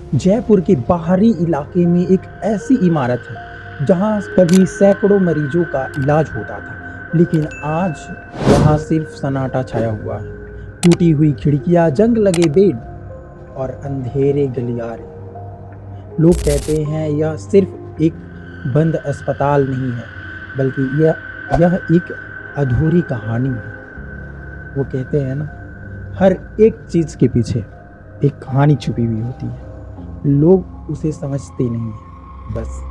जयपुर के बाहरी इलाके में एक ऐसी इमारत है जहां कभी सैकड़ों मरीजों का इलाज होता था, लेकिन आज वहां सिर्फ सन्नाटा छाया हुआ है। टूटी हुई खिड़कियां, जंग लगे बेड और अंधेरे गलियारे। लोग कहते हैं यह सिर्फ एक बंद अस्पताल नहीं है, बल्कि यह एक अधूरी कहानी है। वो कहते हैं ना, हर एक चीज के पीछे एक कहानी छुपी हुई होती है, लोग उसे समझते नहीं है बस।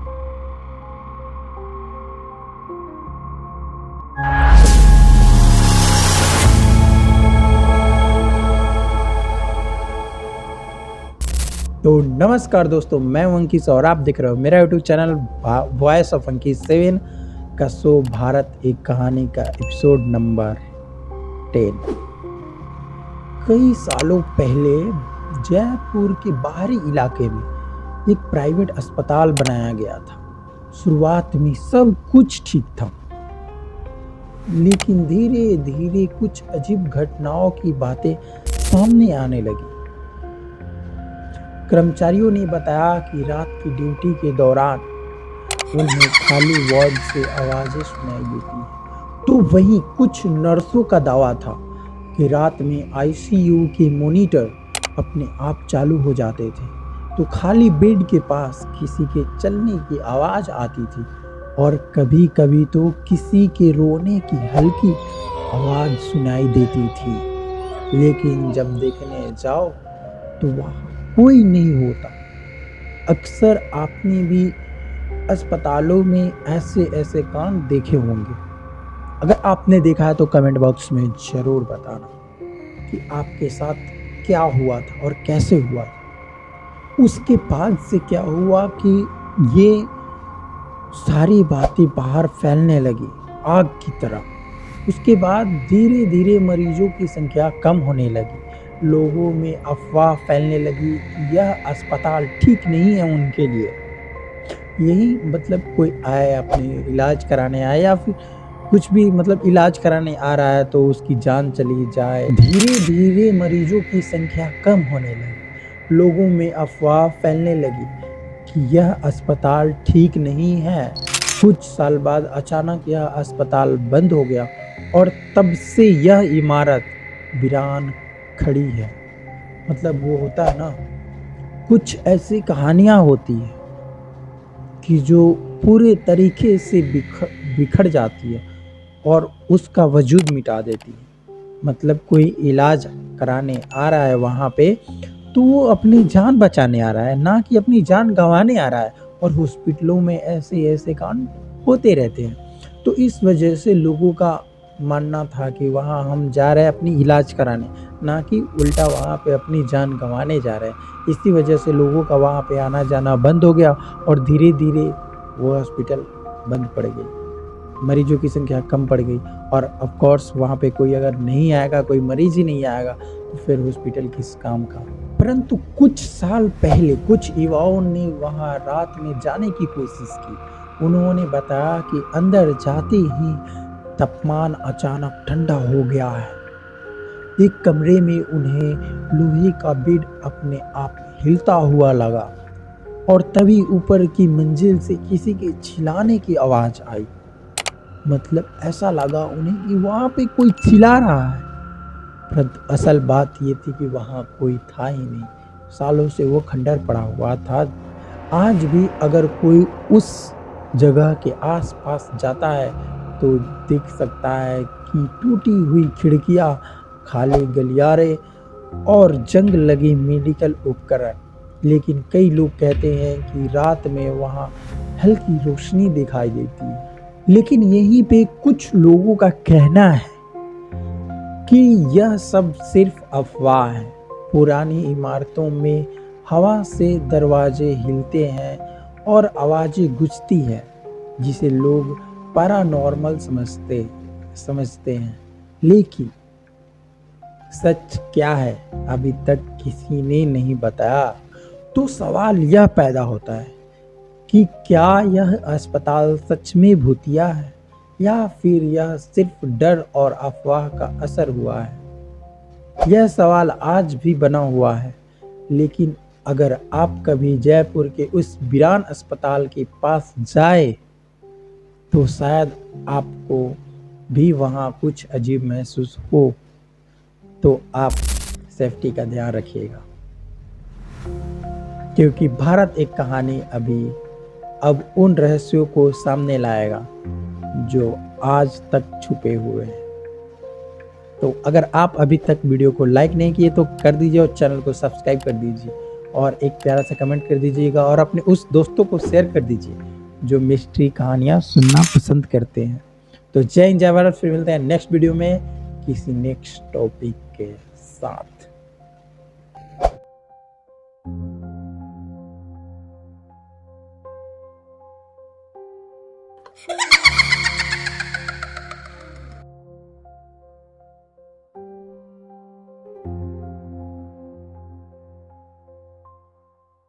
तो नमस्कार दोस्तों, मैं हूं अंकित और आप देख रहे हो मेरा यूट्यूब चैनल वॉइस ऑफ अंकित 7 का शो भारत एक कहानी का एपिसोड नंबर 10। कई सालों पहले जयपुर के बाहरी इलाके में एक प्राइवेट अस्पताल बनाया गया था। शुरुआत में सब कुछ ठीक था, लेकिन धीरे धीरे कुछ अजीब घटनाओं की बातें सामने आने लगी। कर्मचारियों ने बताया कि रात की ड्यूटी के दौरान उन्हें खाली वार्ड से आवाजें सुनाई देती हैं। तो वहीं कुछ नर्सों का दावा था कि रात में आईसीयू के मॉनिटर अपने आप चालू हो जाते थे, तो खाली बेड के पास किसी के चलने की आवाज़ आती थी और कभी कभी तो किसी के रोने की हल्की आवाज़ सुनाई देती थी। लेकिन जब देखने जाओ तो वहाँ कोई नहीं होता। अक्सर आपने भी अस्पतालों में ऐसे ऐसे कांड देखे होंगे। अगर आपने देखा है तो कमेंट बॉक्स में ज़रूर बताना कि आपके साथ क्या हुआ था और कैसे हुआ था। उसके बाद से क्या हुआ कि ये सारी बातें बाहर फैलने लगी आग की तरह। उसके बाद धीरे धीरे मरीजों की संख्या कम होने लगी। लोगों में अफवाह फैलने लगी कि यह अस्पताल ठीक नहीं है उनके लिए। यही मतलब कोई आए अपने इलाज कराने आए या फिर कुछ भी मतलब इलाज कराने आ रहा है तो उसकी जान चली जाए। धीरे धीरे मरीजों की संख्या कम होने लगी। लोगों में अफवाह फैलने लगी कि यह अस्पताल ठीक नहीं है। कुछ साल बाद अचानक यह अस्पताल बंद हो गया और तब से यह इमारत वीरान खड़ी है। मतलब वो होता है ना, कुछ ऐसी कहानियां होती है कि जो पूरे तरीके से बिखर जाती है और उसका वजूद मिटा देती है। मतलब कोई इलाज कराने आ रहा है वहाँ पे, तो वो अपनी जान बचाने आ रहा है, ना कि अपनी जान गंवाने आ रहा है। और हॉस्पिटलों में ऐसे ऐसे कांड होते रहते हैं। तो इस वजह से लोगों का मानना था कि वहाँ हम जा रहे हैं अपनी इलाज कराने, ना कि उल्टा वहाँ पे अपनी जान गंवाने जा रहे हैं। इसी वजह से लोगों का वहाँ पे आना जाना बंद हो गया और धीरे धीरे वो हॉस्पिटल बंद पड़ गई। मरीजों की संख्या कम पड़ गई और ऑफ कोर्स वहाँ पे कोई अगर नहीं आएगा, कोई मरीज ही नहीं आएगा, तो फिर हॉस्पिटल किस काम का। परंतु कुछ साल पहले कुछ युवाओं ने वहाँ रात में जाने की कोशिश की। उन्होंने बताया कि अंदर जाते ही तापमान अचानक ठंडा हो गया है। एक कमरे में उन्हें लोहे का बेड अपने आप हिलता हुआ लगा और तभी ऊपर की मंजिल से किसी के चिल्लाने की आवाज़ आई। मतलब ऐसा लगा उन्हें कि वहाँ पे कोई चिल्ला रहा है। पर असल बात ये थी कि वहाँ कोई था ही नहीं। सालों से वो खंडर पड़ा हुआ था। आज भी अगर कोई उस जगह के आसपास जाता है तो देख सकता है कि टूटी हुई खिड़कियाँ, खाली गलियारे और जंग लगे मेडिकल उपकरण। लेकिन कई लोग कहते हैं कि रात में वहाँ हल्की रोशनी दिखाई देती है। लेकिन यहीं पे कुछ लोगों का कहना है कि यह सब सिर्फ अफवाह है। पुरानी इमारतों में हवा से दरवाजे हिलते हैं और आवाज़ें गूंजती हैं, जिसे लोग पैरानॉर्मल समझते हैं। लेकिन सच क्या है अभी तक किसी ने नहीं बताया। तो सवाल यह पैदा होता है कि क्या यह अस्पताल सच में भूतिया है या फिर यह सिर्फ डर और अफवाह का असर हुआ है। यह सवाल आज भी बना हुआ है, लेकिन अगर आप कभी जयपुर के उस वीरान अस्पताल के पास जाए तो शायद आपको भी वहाँ कुछ अजीब महसूस हो, तो आप सेफ्टी का ध्यान रखिएगा, क्योंकि भारत एक कहानी अब उन रहस्यों को सामने लाएगा जो आज तक छुपे हुए हैं। तो अगर आप अभी तक वीडियो को लाइक नहीं किए तो कर दीजिए और चैनल को सब्सक्राइब कर दीजिए और एक प्यारा सा कमेंट कर दीजिएगा और अपने उस दोस्तों को शेयर कर दीजिए जो मिस्ट्री कहानियाँ सुनना पसंद करते हैं। तो जय हिंद, जय भारत। फिर मिलते हैं नेक्स्ट वीडियो में किसी नेक्स्ट टॉपिक के साथ।